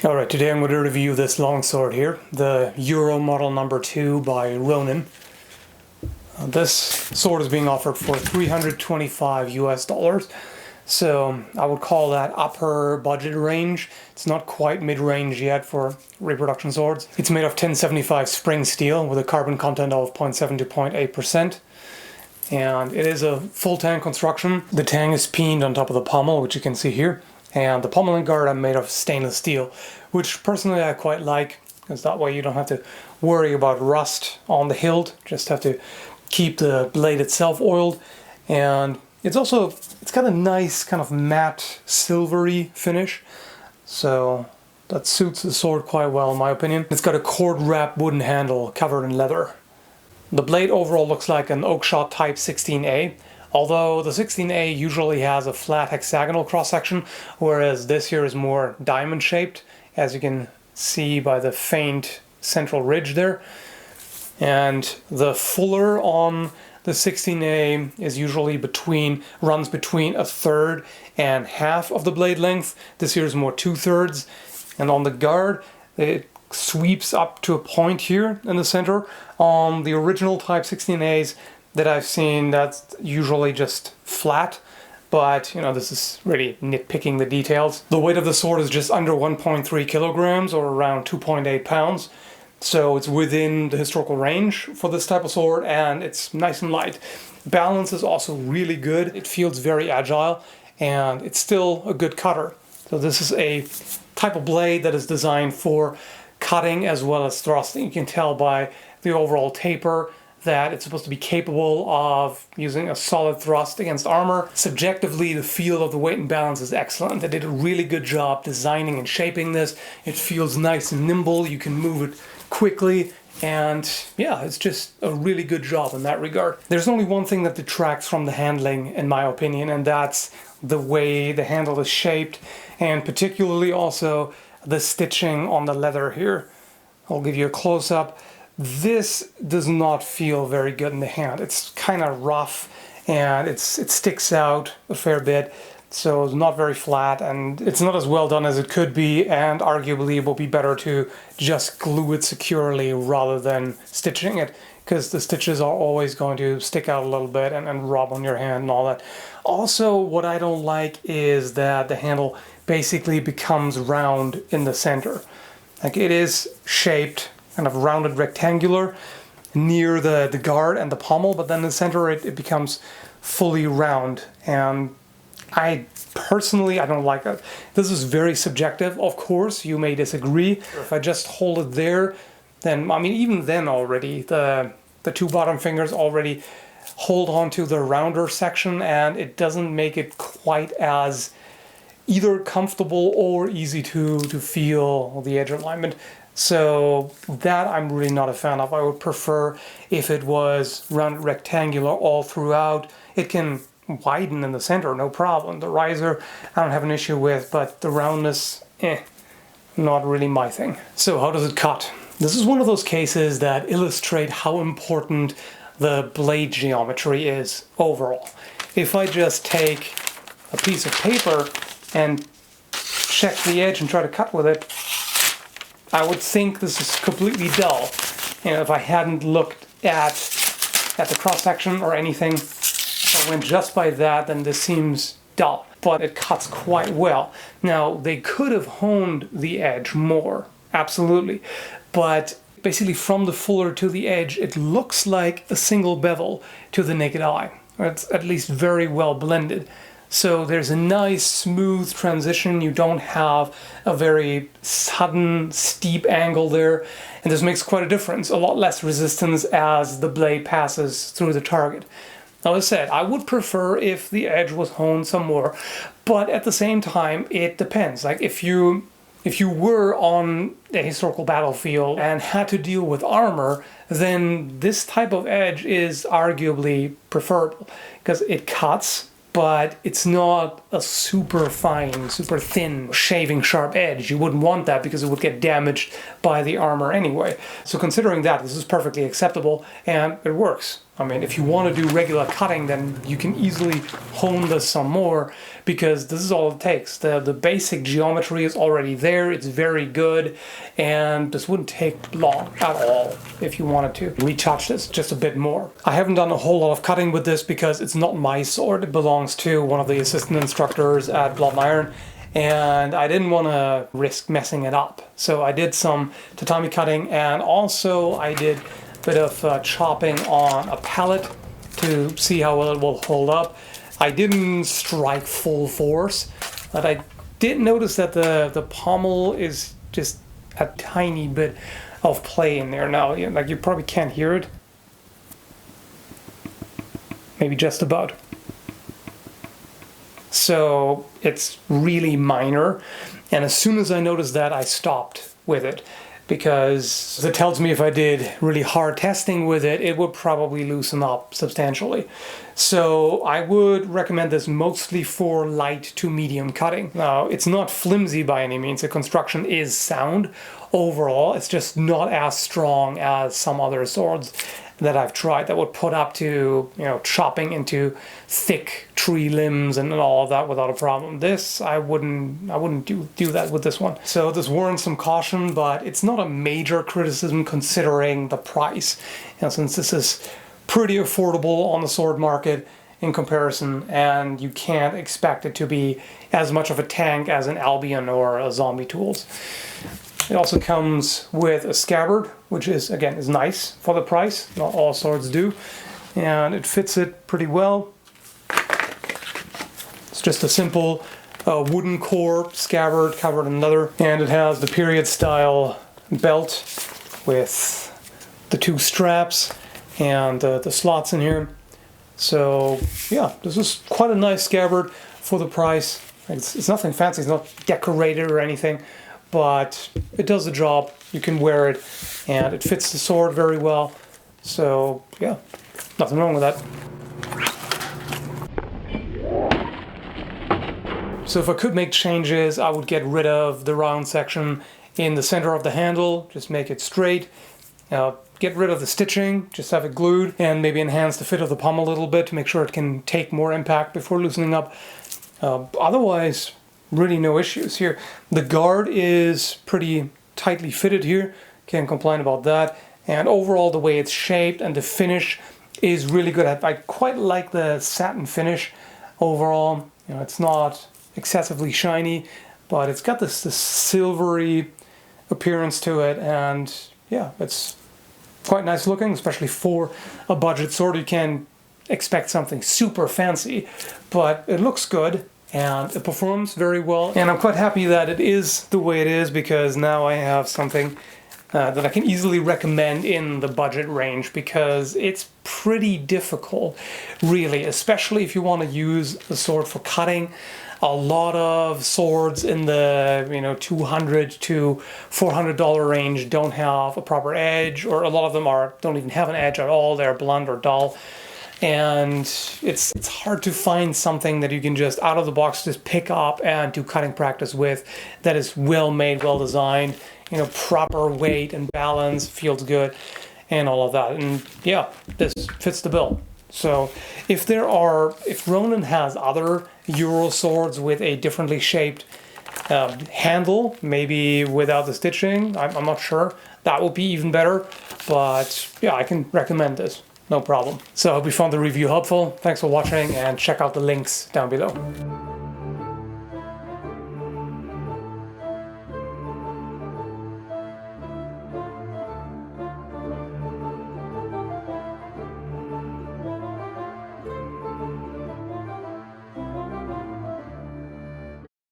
Alright, today I'm going to review this longsword here, the Euro model number 2 by Ronin. This sword is being offered for $325 US, so I would call that upper budget range. It's not quite mid-range yet for reproduction swords. It's made of 1075 spring steel with a carbon content of 0.7 to 0.8%. And it is a full tang construction. The tang is peened on top of the pommel, which you can see here. And the pommel and guard are made of stainless steel, which personally I quite like, because that way you don't have to worry about rust on the hilt, just have to keep the blade itself oiled. And it's got a nice kind of matte silvery finish, so that suits the sword quite well in my opinion. It's got a cord wrapped wooden handle covered in leather. The blade overall looks like an Oakshot Type 16A, although the 16A usually has a flat hexagonal cross-section, whereas this here is more diamond-shaped, as you can see by the faint central ridge there. And the fuller on the 16A is usually runs between a third and half of the blade length. This here is more 2/3. And on the guard, it sweeps up to a point here in the center. On the original Type 16As that I've seen, that's usually just flat, but you know, this is really nitpicking the details. The weight of the sword is just under 1.3 kilograms or around 2.8 pounds, so it's within the historical range for this type of sword, and it's nice and light. Balance is also really good. It feels very agile, and it's still a good cutter. So this is a type of blade that is designed for cutting as well as thrusting. You can tell by the overall taper that it's supposed to be capable of using a solid thrust against armor. Subjectively, the feel of the weight and balance is excellent. They did a really good job designing and shaping this. It feels nice and nimble. You can move it quickly, and yeah, it's just a really good job in that regard. There's only one thing that detracts from the handling, in my opinion, and that's the way the handle is shaped, and particularly also the stitching on the leather here. I'll give you a close-up. This does not feel very good in the hand. It's kind of rough, and it sticks out a fair bit, so it's not very flat, and it's not as well done as it could be, and arguably it will be better to just glue it securely rather than stitching it, because the stitches are always going to stick out a little bit and rub on your hand and all that. Also, what I don't like is that the handle basically becomes round in the center. Like, it is shaped kind of rounded rectangular near the guard and the pommel, but then in the center it becomes fully round, and I don't like that. This is very subjective, of course, you may disagree. If I just hold it there, then, I mean, even then already, the two bottom fingers already hold on to the rounder section, and it doesn't make it quite as either comfortable or easy to feel the edge alignment. So that I'm really not a fan of. I would prefer if it was rounded rectangular all throughout. It can widen in the center, no problem. The riser I don't have an issue with, but the roundness, not really my thing. So how does it cut? This is one of those cases that illustrate how important the blade geometry is overall. If I just take a piece of paper and check the edge and try to cut with it, I would think this is completely dull. You know, if I hadn't looked at the cross-section or anything, if I went just by that, then this seems dull. But it cuts quite well. Now, they could have honed the edge more, absolutely. But basically from the fuller to the edge, it looks like a single bevel to the naked eye. It's at least very well blended. So there's a nice smooth transition. You don't have a very sudden steep angle there, and this makes quite a difference. A lot less resistance as the blade passes through the target. Now, as I said, I would prefer if the edge was honed some more, but at the same time it depends. Like, if you were on a historical battlefield and had to deal with armor, then this type of edge is arguably preferable, because it cuts, but it's not a super fine, super thin, shaving sharp edge. You wouldn't want that because it would get damaged by the armor anyway. So considering that, this is perfectly acceptable, and it works. I mean, if you want to do regular cutting, then you can easily hone this some more, because this is all it takes. The basic geometry is already there, it's very good, and this wouldn't take long at all if you wanted to retouch this just a bit more. I haven't done a whole lot of cutting with this because it's not my sword, it belongs to one of the assistant instructors at Blood and Iron, and I didn't want to risk messing it up. So I did some tatami cutting, and also I did bit of chopping on a pallet to see how well it will hold up. I didn't strike full force, but I did notice that the pommel is just a tiny bit of play in there now. Like, you probably can't hear it. Maybe just about. So it's really minor, and as soon as I noticed that, I stopped with it, because it tells me if I did really hard testing with it, it would probably loosen up substantially. So I would recommend this mostly for light to medium cutting. Now, it's not flimsy by any means. The construction is sound overall. It's just not as strong as some other swords that I've tried that would put up to, chopping into thick tree limbs and all of that without a problem. This, I wouldn't do that with this one. So this warrants some caution, but it's not a major criticism considering the price. Since this is pretty affordable on the sword market in comparison, and you can't expect it to be as much of a tank as an Albion or a Zombie Tools. It also comes with a scabbard, which is nice for the price. Not all swords do. And it fits it pretty well. It's just a simple wooden core scabbard covered in leather. And it has the period style belt with the two straps and the slots in here. So yeah, this is quite a nice scabbard for the price. It's nothing fancy, it's not decorated or anything, but it does the job. You can wear it and it fits the sword very well. So yeah, nothing wrong with that. So if I could make changes, I would get rid of the round section in the center of the handle, just make it straight. Get rid of the stitching, just have it glued, and maybe enhance the fit of the pommel a little bit to make sure it can take more impact before loosening up. Otherwise, really no issues here. The guard is pretty tightly fitted here, can't complain about that. And overall, the way it's shaped and the finish is really good. I quite like the satin finish overall. It's not excessively shiny, but it's got this silvery appearance to it, and yeah, it's quite nice looking, especially for a budget sword. You can't expect something super fancy, but it looks good and it performs very well. And I'm quite happy that it is the way it is, because now I have something that I can easily recommend in the budget range, because it's pretty difficult, really, especially if you want to use the sword for cutting. A lot of swords in the $200 to $400 range don't have a proper edge, or a lot of them don't even have an edge at all. They're blunt or dull, and it's hard to find something that you can just out of the box just pick up and do cutting practice with that is well made, well designed, proper weight and balance, feels good, and all of that. And yeah, this fits the bill. So if Ronin has other Euro swords with a differently shaped handle, maybe without the stitching, I'm not sure, that would be even better. But yeah, I can recommend this, no problem. So I hope you found the review helpful. Thanks for watching, and check out the links down below.